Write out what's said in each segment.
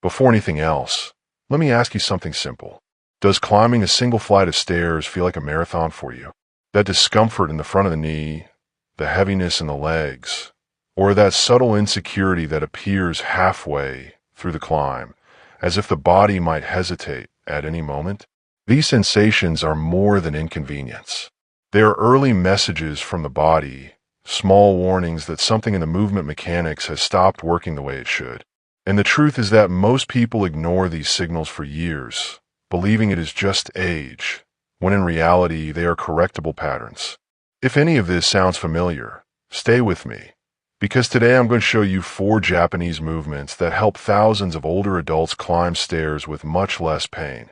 Before anything else, let me ask you something simple. Does climbing a single flight of stairs feel like a marathon for you? That discomfort in the front of the knee, the heaviness in the legs, or that subtle insecurity that appears halfway through the climb, as if the body might hesitate at any moment? These sensations are more than inconvenience. They are early messages from the body, small warnings that something in the movement mechanics has stopped working the way it should. And the truth is that most people ignore these signals for years, believing it is just age, when in reality they are correctable patterns. If any of this sounds familiar, stay with me, because today I'm going to show you 4 Japanese movements that help thousands of older adults climb stairs with much less pain.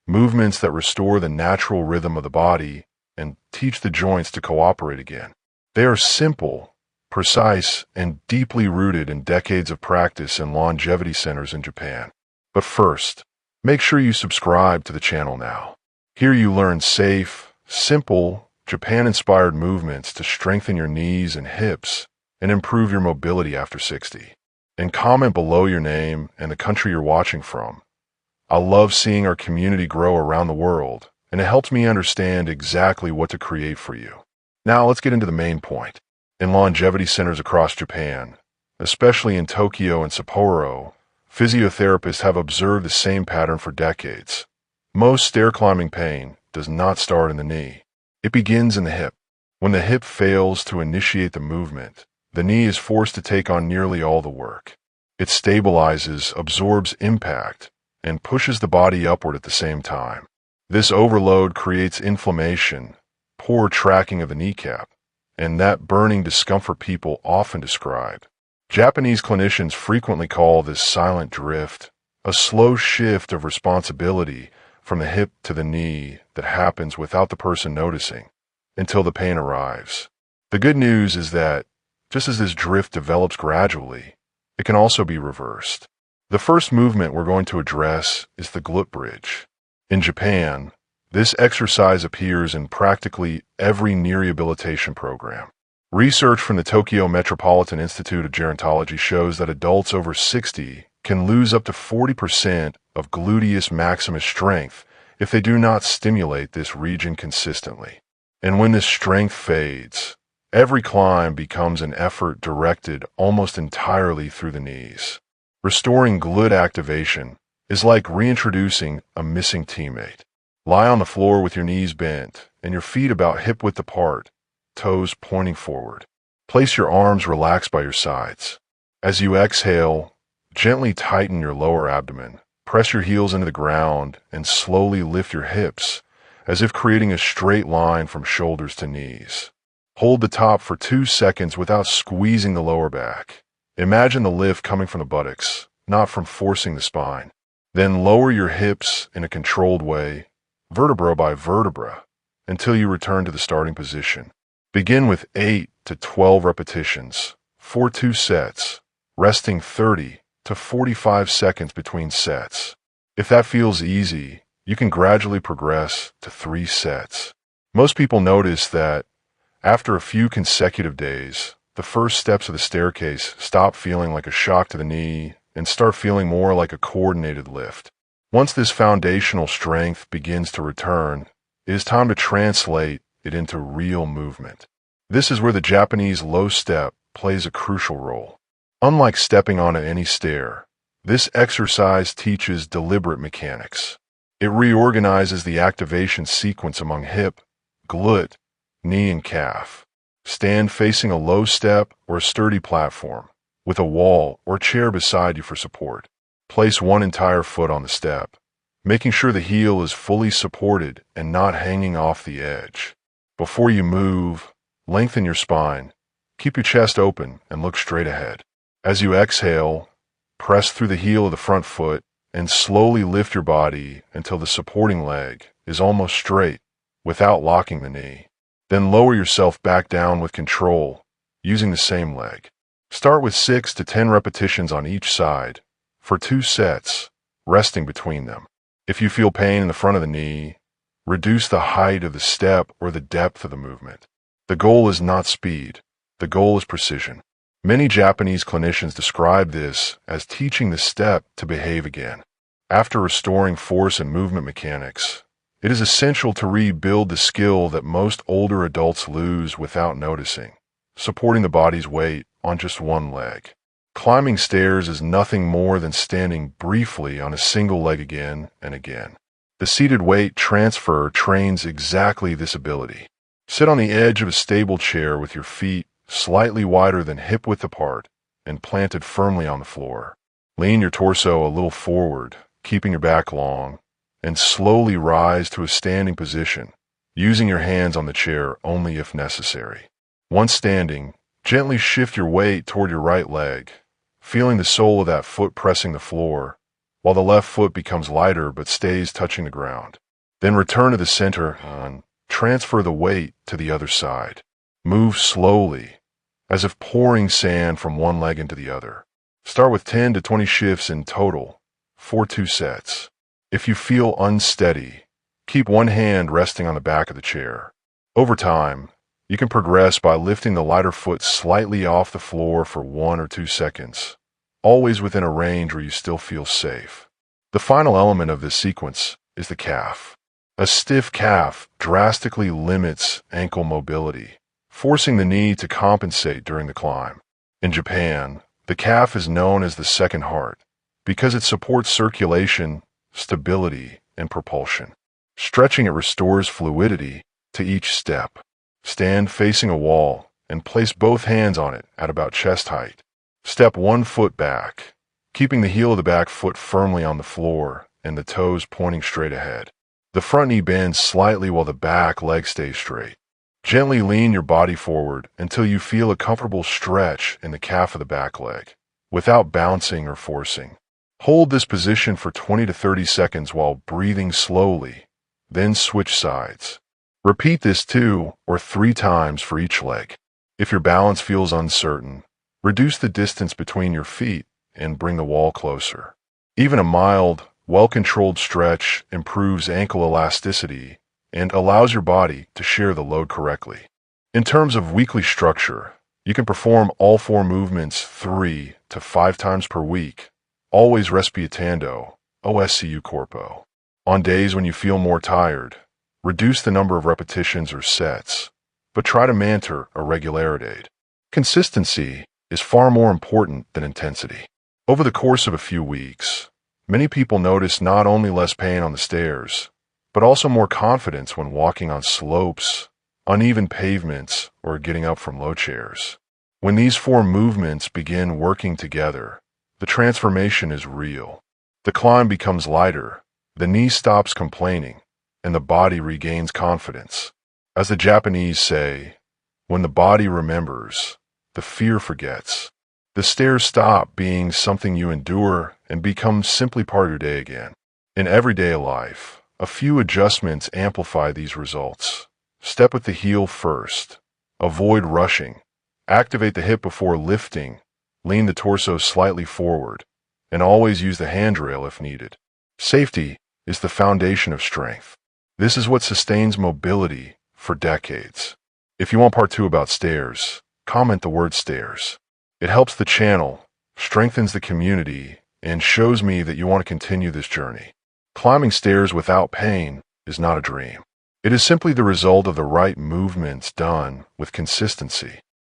Movements that restore the natural rhythm of the body and teach the joints to cooperate again. They are simple, precise, and deeply rooted in decades of practice in longevity centers in Japan. But first, make sure you subscribe to the channel now. Here you learn safe, simple, Japan-inspired movements to strengthen your knees and hips and improve your mobility after 60. And comment below your name and the country you're watching from. I love seeing our community grow around the world, and it helps me understand exactly what to create for you. Now let's get into the main point. In longevity centers across Japan, especially in Tokyo and Sapporo, physiotherapists have observed the same pattern for decades. Most stair climbing pain does not start in the knee. It begins in the hip. When the hip fails to initiate the movement, the knee is forced to take on nearly all the work. It stabilizes, absorbs impact, and pushes the body upward at the same time. This overload creates inflammation, poor tracking of the kneecap, and that burning discomfort people often describe. Japanese clinicians frequently call this silent drift, a slow shift of responsibility from the hip to the knee that happens without the person noticing until the pain arrives. The good news is that, just as this drift develops gradually, it can also be reversed. The first movement we're going to address is the Glute Bridge. In Japan, this exercise appears in practically every knee rehabilitation program. Research from the Tokyo Metropolitan Institute of Gerontology shows that adults over 60 can lose up to 40% of gluteus maximus strength if they do not stimulate this region consistently. And when this strength fades, every climb becomes an effort directed almost entirely through the knees. Restoring glute activation is like reintroducing a missing teammate. Lie on the floor with your knees bent and your feet about hip-width apart, toes pointing forward. Place your arms relaxed by your sides. As you exhale, gently tighten your lower abdomen. Press your heels into the ground and slowly lift your hips, as if creating a straight line from shoulders to knees. Hold the top for 2 seconds without squeezing the lower back. Imagine the lift coming from the buttocks, not from forcing the spine. Then lower your hips in a controlled way, vertebra by vertebra, until you return to the starting position. Begin with 8 to 12 repetitions, for 2 sets, resting 30 to 45 seconds between sets. If that feels easy, you can gradually progress to 3 sets. Most people notice that after a few consecutive days, the first steps of the staircase stop feeling like a shock to the knee and start feeling more like a coordinated lift. Once this foundational strength begins to return, it is time to translate it into real movement. This is where the Japanese low step plays a crucial role. Unlike stepping onto any stair, this exercise teaches deliberate mechanics. It reorganizes the activation sequence among hip, glute, knee, and calf. Stand facing a low step or a sturdy platform, with a wall or chair beside you for support. Place one entire foot on the step, making sure the heel is fully supported and not hanging off the edge. Before you move, lengthen your spine, keep your chest open, and look straight ahead. As you exhale, press through the heel of the front foot and slowly lift your body until the supporting leg is almost straight without locking the knee. Then lower yourself back down with control, using the same leg. Start with 6 to 10 repetitions on each side, for 2 sets, resting between them. If you feel pain in the front of the knee, reduce the height of the step or the depth of the movement. The goal is not speed, the goal is precision. Many Japanese clinicians describe this as teaching the step to behave again. After restoring force and movement mechanics, it is essential to rebuild the skill that most older adults lose without noticing, supporting the body's weight on just one leg. Climbing stairs is nothing more than standing briefly on a single leg again and again. The seated weight transfer trains exactly this ability. Sit on the edge of a stable chair with your feet slightly wider than hip-width apart and planted firmly on the floor. Lean your torso a little forward, keeping your back long, and slowly rise to a standing position, using your hands on the chair only if necessary. Once standing, gently shift your weight toward your right leg, feeling the sole of that foot pressing the floor, while the left foot becomes lighter but stays touching the ground. Then return to the center and transfer the weight to the other side. Move slowly, as if pouring sand from one leg into the other. Start with 10 to 20 shifts in total, for 2 sets. If you feel unsteady, keep one hand resting on the back of the chair. Over time, you can progress by lifting the lighter foot slightly off the floor for 1 or 2 seconds, always within a range where you still feel safe. The final element of this sequence is the calf. A stiff calf drastically limits ankle mobility, forcing the knee to compensate during the climb. In Japan, the calf is known as the second heart because it supports circulation, stability, and propulsion. Stretching it restores fluidity to each step. Stand facing a wall and place both hands on it at about chest height. Step 1 foot back, keeping the heel of the back foot firmly on the floor and the toes pointing straight ahead. The front knee bends slightly while the back leg stays straight. Gently lean your body forward until you feel a comfortable stretch in the calf of the back leg, without bouncing or forcing. Hold this position for 20 to 30 seconds while breathing slowly, then switch sides. Repeat this 2 or 3 times for each leg. If your balance feels uncertain, reduce the distance between your feet and bring the wall closer. Even a mild, well-controlled stretch improves ankle elasticity and allows your body to share the load correctly. In terms of weekly structure, you can perform all 4 movements 3 to 5 times per week, always respiatando, OSCU corpo. On days when you feel more tired, reduce the number of repetitions or sets, but try to maintain a regularity. Consistency is far more important than intensity. Over the course of a few weeks, many people notice not only less pain on the stairs, but also more confidence when walking on slopes, uneven pavements, or getting up from low chairs. When these 4 movements begin working together, the transformation is real. The climb becomes lighter, the knee stops complaining, and the body regains confidence. As the Japanese say, when the body remembers, the fear forgets. The stairs stop being something you endure and become simply part of your day again. In everyday life, a few adjustments amplify these results. Step with the heel first. Avoid rushing. Activate the hip before lifting. Lean the torso slightly forward, and always use the handrail if needed. Safety is the foundation of strength. This is what sustains mobility for decades. If you want part 2 about stairs, comment the word stairs. It helps the channel, strengthens the community, and shows me that you want to continue this journey. Climbing stairs without pain is not a dream. It is simply the result of the right movements done with consistency.